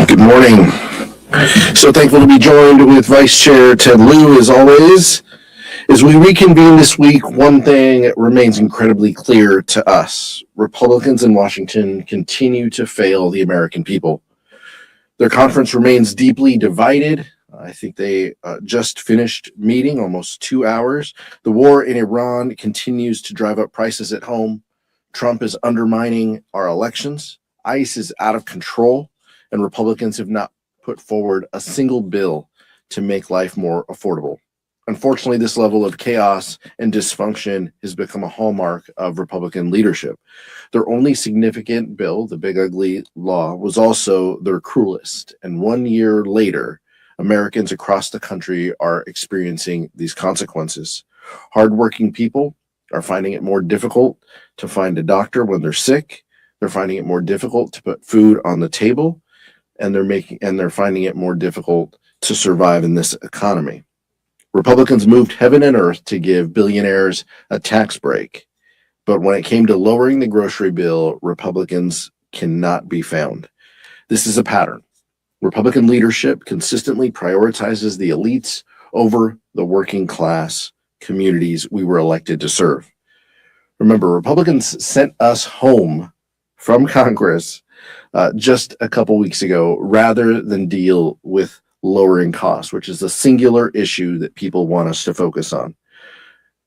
Good morning. So thankful to be joined with Vice Chair Ted Lieu, as always. As we reconvene this week, one thing remains incredibly clear to us. Republicans in Washington continue to fail the American people. Their conference remains deeply divided. I think they just finished meeting, almost 2 hours. The war in Iran continues to drive up prices at home. Trump is undermining our elections. ICE is out of control, and Republicans have not put forward a single bill to make life more affordable. Unfortunately, this level of chaos and dysfunction has become a hallmark of Republican leadership. Their only significant bill, the Big Ugly Law, was also their cruelest. And 1 year later, Americans across the country are experiencing these consequences. Hardworking people are finding it more difficult to find a doctor when they're sick. They're finding it more difficult to put food on the table, and they're finding it more difficult to survive in this economy. Republicans moved heaven and earth to give billionaires a tax break, but when it came to lowering the grocery bill, Republicans cannot be found. This is a pattern. Republican leadership consistently prioritizes the elites over the working class communities we were elected to serve. Remember, Republicans sent us home from Congress just a couple weeks ago rather than deal with lowering costs, which is the singular issue that people want us to focus on.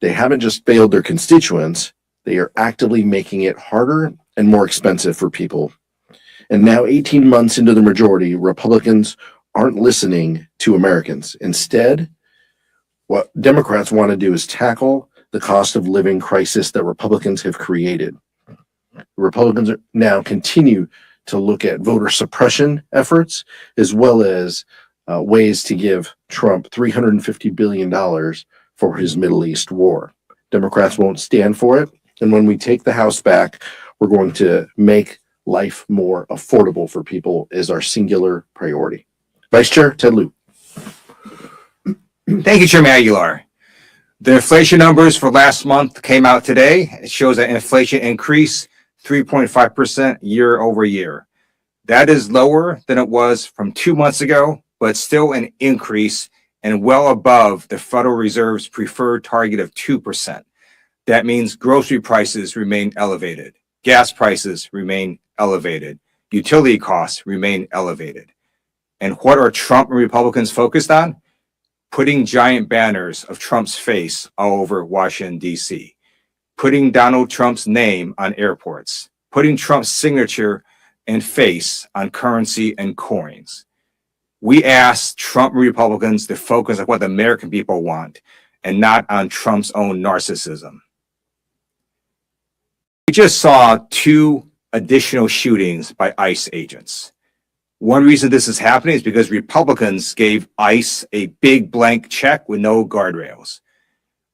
They haven't just failed their constituents, they are actively making it harder and more expensive for people. And now, 18 months into the majority, Republicans aren't listening to Americans. Instead, what Democrats want to do is tackle the cost of living crisis that Republicans have created. Republicans now continue to look at voter suppression efforts, as well as ways to give Trump $350 billion for his Middle East war. Democrats won't stand for it. And when we take the House back, we're going to make life more affordable for people is our singular priority. Vice Chair Ted Lieu. Thank you, Chairman Aguilar. The inflation numbers for last month came out today. It shows that inflation increased 3.5% year over year. That is lower than it was from 2 months ago, but still an increase and well above the Federal Reserve's preferred target of 2%. That means grocery prices remain elevated, gas prices remain elevated, utility costs remain elevated. And what are Trump and Republicans focused on? Putting giant banners of Trump's face all over Washington, D.C., putting Donald Trump's name on airports, putting Trump's signature and face on currency and coins. We ask Trump and Republicans to focus on what the American people want and not on Trump's own narcissism. We just saw 2 additional shootings by ICE agents. One reason this is happening is because Republicans gave ICE a big blank check with no guardrails.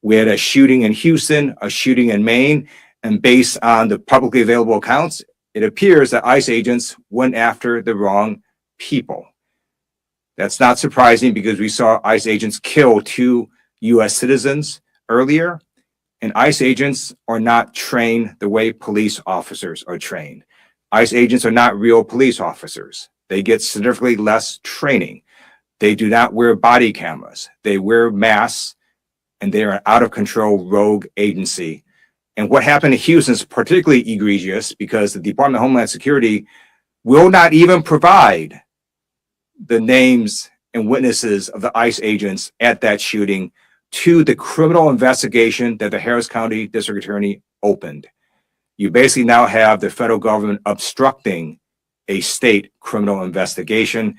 We had a shooting in Houston, a shooting in Maine, and based on the publicly available accounts, it appears that ICE agents went after the wrong people. That's not surprising because we saw ICE agents kill 2 U.S. citizens earlier, and ICE agents are not trained the way police officers are trained. ICE agents are not real police officers. They get significantly less training. They do not wear body cameras. They wear masks, and they are an out-of-control rogue agency. And what happened in Houston is particularly egregious because the Department of Homeland Security will not even provide the names and witnesses of the ICE agents at that shooting to the criminal investigation that the Harris County District Attorney opened. You basically now have the federal government obstructing a state criminal investigation.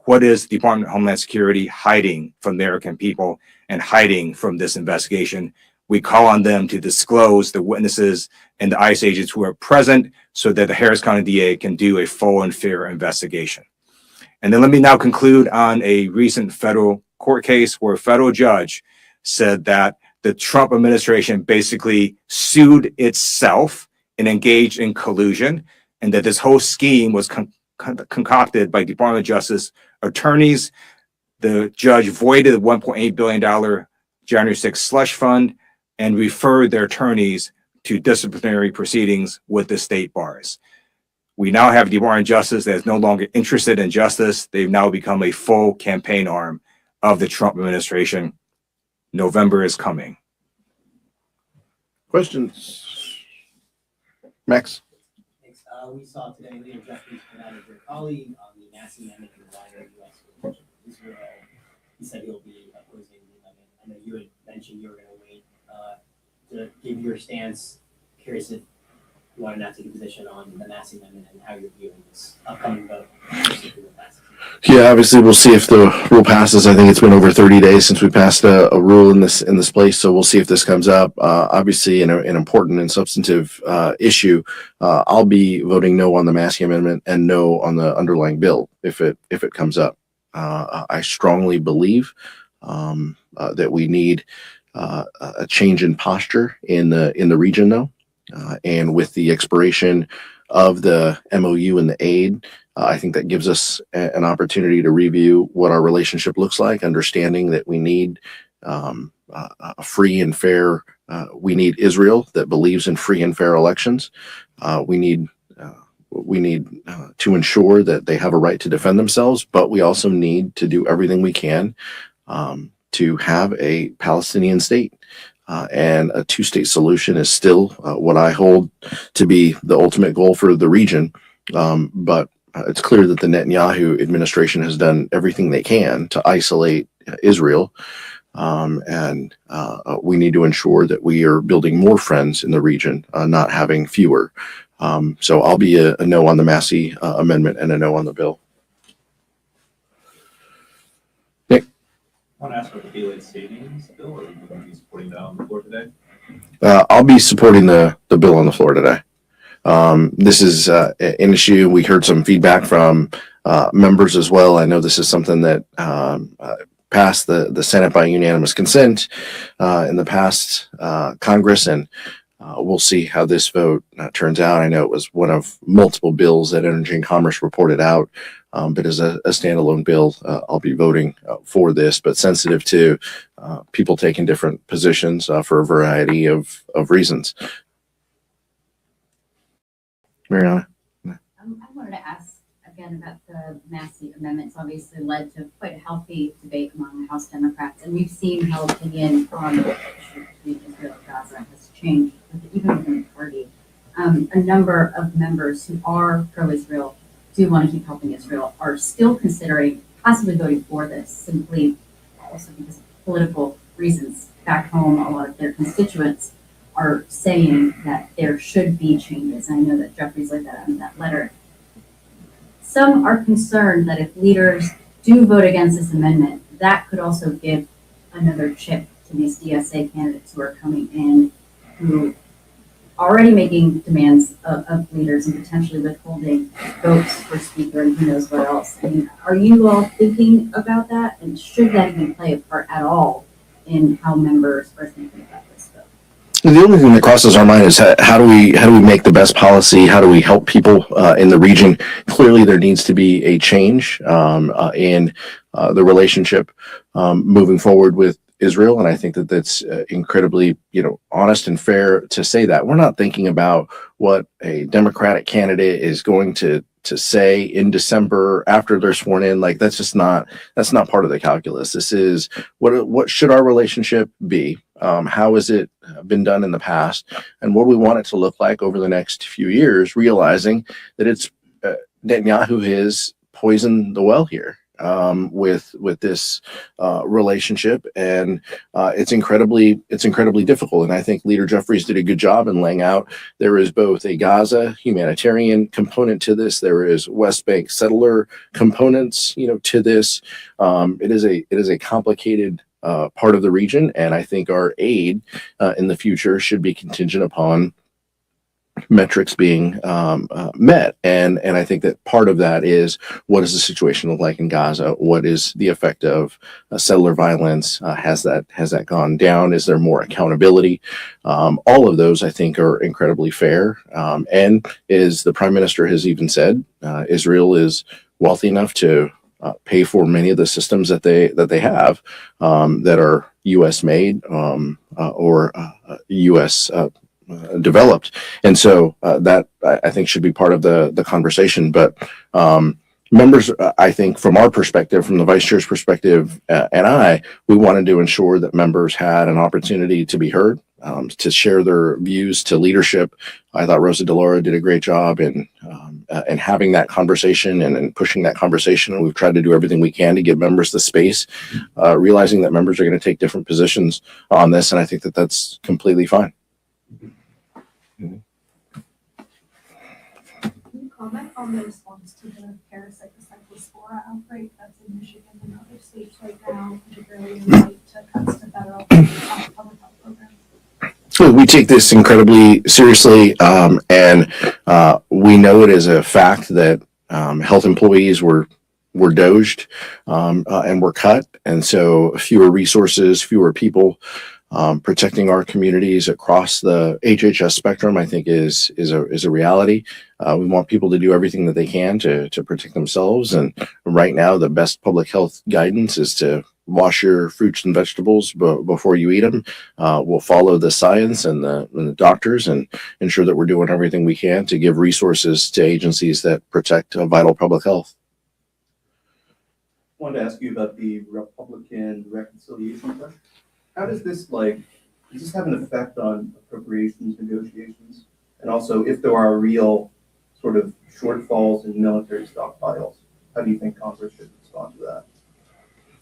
What is the Department of Homeland Security hiding from the American people and hiding from this investigation? We call on them to disclose the witnesses and the ICE agents who are present so that the Harris County DA can do a full and fair investigation. And then let me now conclude on a recent federal court case where a federal judge said that the Trump administration basically sued itself and engaged in collusion, and that this whole scheme was concocted by Department of Justice attorneys. The judge voided the $1.8 billion January 6th slush fund and referred their attorneys to disciplinary proceedings with the state bars. We now have a Department of Justice that is no longer interested in justice. They've now become a full campaign arm of the Trump administration. November is coming. Questions? Max? Thanks. We saw today Leader Jeffries put out as your colleague on the Massey Amendment to the wider U.S. relationship with Israel. He said he'll be opposing the amendment. I know you had mentioned you were going to wait to give your stance. Curious if you want to not take a position on the Massey Amendment and how you're viewing this upcoming vote. Yeah, obviously we'll see if the rule passes. I think it's been over 30 days since we passed a rule in this place, so we'll see if this comes up. Obviously, an important and substantive issue. I'll be voting no on the Massey Amendment and no on the underlying bill if it comes up. I strongly believe that we need a change in posture in the region, though, and with the expiration of the MOU and the aid. I think that gives us an opportunity to review what our relationship looks like, understanding that we need a free and fair, we need Israel that believes in free and fair elections. We need to ensure that they have a right to defend themselves, but we also need to do everything we can to have a Palestinian state. And a two-state solution is still what I hold to be the ultimate goal for the region. But it's clear that the Netanyahu administration has done everything they can to isolate Israel. And we need to ensure that we are building more friends in the region, not having fewer. So I'll be a no on the Massey Amendment and a no on the bill. Nick? I want to ask about the daylight savings bill, or are you going to be supporting that on the floor today? I'll be supporting the bill on the floor today. This is an issue. We heard some feedback from members as well. I know this is something that passed the Senate by unanimous consent in the past Congress, and we'll see how this vote turns out. I know it was one of multiple bills that Energy and Commerce reported out, but as a standalone bill, I'll be voting for this, but sensitive to people taking different positions for a variety of reasons. Mariana? I wanted to ask again about the Massey amendments. Obviously led to quite a healthy debate among the House Democrats, and we've seen how opinion on the issue between Israel and Gaza has changed, even within the party. A number of members who are pro-Israel, do want to keep helping Israel, are still considering possibly voting for this, simply also because of political reasons. Back home, a lot of their constituents are saying that there should be changes. I know that Jeffries laid that out in that letter. Some are concerned that if leaders do vote against this amendment, that could also give another chip to these DSA candidates who are coming in, who are already making demands of leaders and potentially withholding votes for speaker and who knows what else. I mean, are you all thinking about that? And should that even play a part at all in how members are thinking about this bill? The only thing that crosses our mind is how do we make the best policy? How do we help people in the region? Clearly, there needs to be a change in the relationship moving forward with Israel, and I think that that's incredibly, honest and fair to say that. We're not thinking about what a Democratic candidate is going to say in December after they're sworn in. Like that's not part of the calculus. This is what should our relationship be? How has it been done in the past, and what do we want it to look like over the next few years? Realizing that it's Netanyahu has poisoned the well here with this relationship, and it's incredibly difficult. And I think Leader Jeffries did a good job in laying out there is both a Gaza humanitarian component to this, there is West Bank settler components, to this. It is a complicated part of the region, and I think our aid in the future should be contingent upon metrics being met, and I think that part of that is what does the situation look like in Gaza? What is the effect of settler violence? Has that gone down? Is there more accountability? All of those I think are incredibly fair, and as the Prime Minister has even said, Israel is wealthy enough to pay for many of the systems that they have that are U.S. made or U.S. developed. And so that I think should be part of the conversation. But members, I think from our perspective, from the vice chair's perspective, and we wanted to ensure that members had an opportunity to be heard, to share their views to leadership. I thought Rosa DeLauro did a great job in having that conversation and pushing that conversation. And we've tried to do everything we can to give members the space, realizing that members are going to take different positions on this. And I think that that's completely fine. Can you comment on the response to the parasite cyclospora outbreak that's in Michigan and other states right now, particularly in light to cuts to federal public health programs? So we take this incredibly seriously, and we know it as a fact that health employees were doged and were cut, and so fewer resources, fewer people protecting our communities across the HHS spectrum, I think is a reality. We want people to do everything that they can to protect themselves, and right now the best public health guidance is to wash your fruits and vegetables before you eat them. We'll follow the science and the doctors and ensure that we're doing everything we can to give resources to agencies that protect vital public health. I wanted to ask you about the Republican reconciliation question. How does this does this have an effect on appropriations negotiations? And also, if there are real sort of shortfalls in military stockpiles, how do you think Congress should respond to that?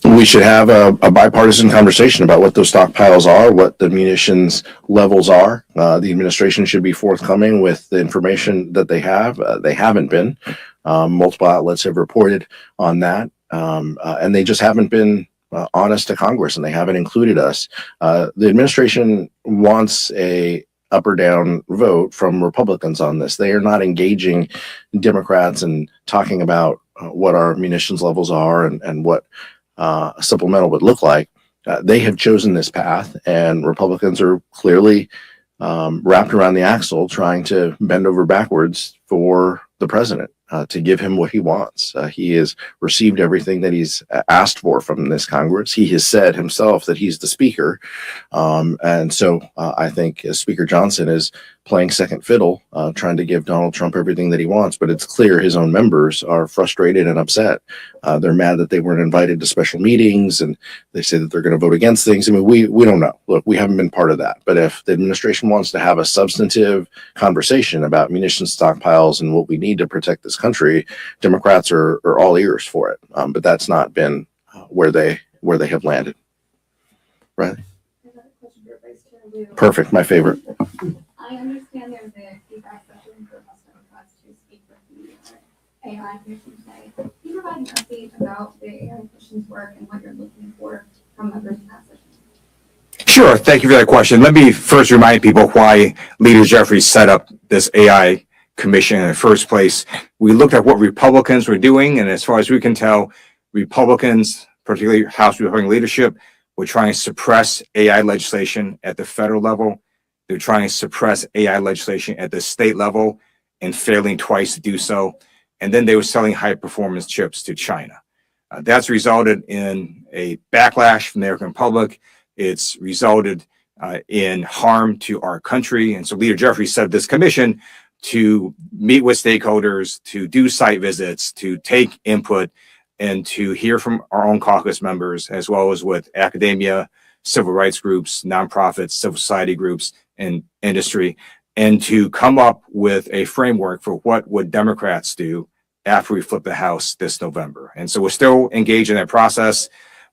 We should have a bipartisan conversation about what those stockpiles are, what the munitions levels are. The administration should be forthcoming with the information that they have. They haven't been. Multiple outlets have reported on that, and they just haven't been honest to Congress, and they haven't included us. The administration wants a up or down vote from Republicans on this. They are not engaging Democrats and talking about what our munitions levels are and what supplemental would look like. They have chosen this path, and Republicans are clearly wrapped around the axle trying to bend over backwards for the president to give him what he wants. He has received everything that he's asked for from this Congress. He has said himself that he's the speaker. And so I think Speaker Johnson is playing second fiddle, trying to give Donald Trump everything that he wants. But it's clear his own members are frustrated and upset. They're mad that they weren't invited to special meetings, and they say that they're going to vote against things. I mean, we don't know. Look, we haven't been part of that. But if the administration wants to have a substantive conversation about munitions stockpiles and what we need to protect this country, Democrats are all ears for it. But that's not been where they have landed. Right? Another question for Vice Chair Liu. Perfect. My favorite. I understand there's a feedback session for House Democrats to speak with the AI Commission today. Can you provide an update about the AI Commission's work and what you're looking for from members in that session? Sure. Thank you for that question. Let me first remind people why Leader Jeffries set up this AI commission in the first place. We looked at what Republicans were doing, and as far as we can tell, Republicans, particularly House Republican leadership, were trying to suppress AI legislation at the federal level. They're trying to suppress AI legislation at the state level and failing twice to do so. And then they were selling high performance chips to China. That's resulted in a backlash from the American public. It's resulted in harm to our country. And so Leader Jeffries set up this commission to meet with stakeholders, to do site visits, to take input, and to hear from our own caucus members, as well as with academia, civil rights groups, nonprofits, civil society groups, and industry, and to come up with a framework for what would Democrats do after we flip the House this November. And so we're still engaged in that process.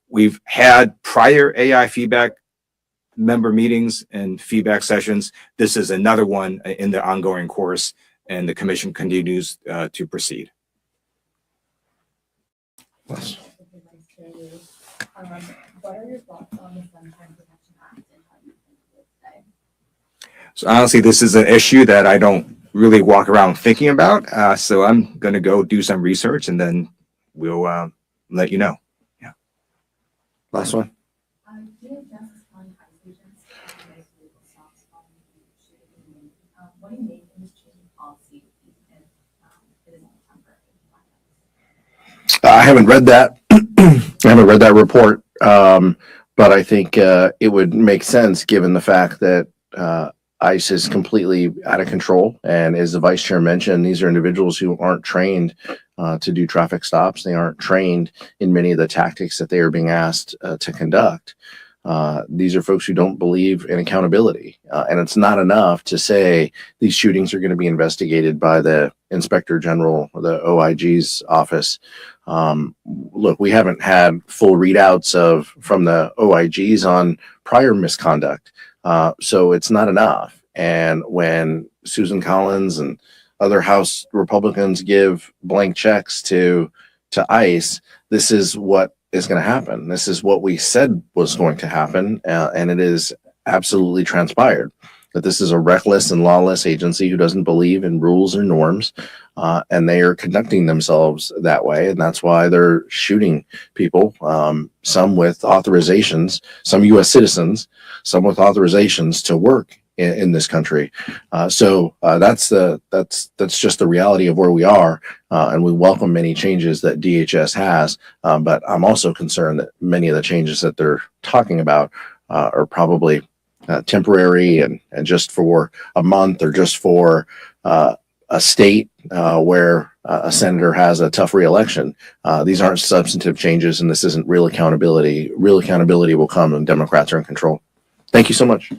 We've had prior AI feedback member meetings and feedback sessions. This is another one in the ongoing course, and the commission continues to proceed. What are your thoughts on the Sunshine Protection Act and how you think of it today? So honestly, this is an issue that I don't really walk around thinking about. So I'm going to go do some research, and then we'll let you know. Yeah. Last one. What do you make of this change in policy if it is only temporary? I haven't read that. I haven't read that report, but I think it would make sense given the fact that ICE is completely out of control. And as the vice chair mentioned, these are individuals who aren't trained to do traffic stops. They aren't trained in many of the tactics that they are being asked to conduct. These are folks who don't believe in accountability. And it's not enough to say these shootings are going to be investigated by the Inspector General or the OIG's office. Look, we haven't had full readouts from the OIGs on prior misconduct. So it's not enough. And when Susan Collins and other House Republicans give blank checks to ICE, this is what is going to happen. This is what we said was going to happen. And it is absolutely transpired that this is a reckless and lawless agency who doesn't believe in rules or norms. And they are conducting themselves that way. And that's why they're shooting people, some with authorizations, some U.S. citizens, some with authorizations to work in this country. So that's just the reality of where we are. And we welcome many changes that DHS has. But I'm also concerned that many of the changes that they're talking about are probably temporary and just for a month or just for a state where a senator has a tough reelection. These aren't substantive changes, and this isn't real accountability. Real accountability will come when Democrats are in control. Thank you so much.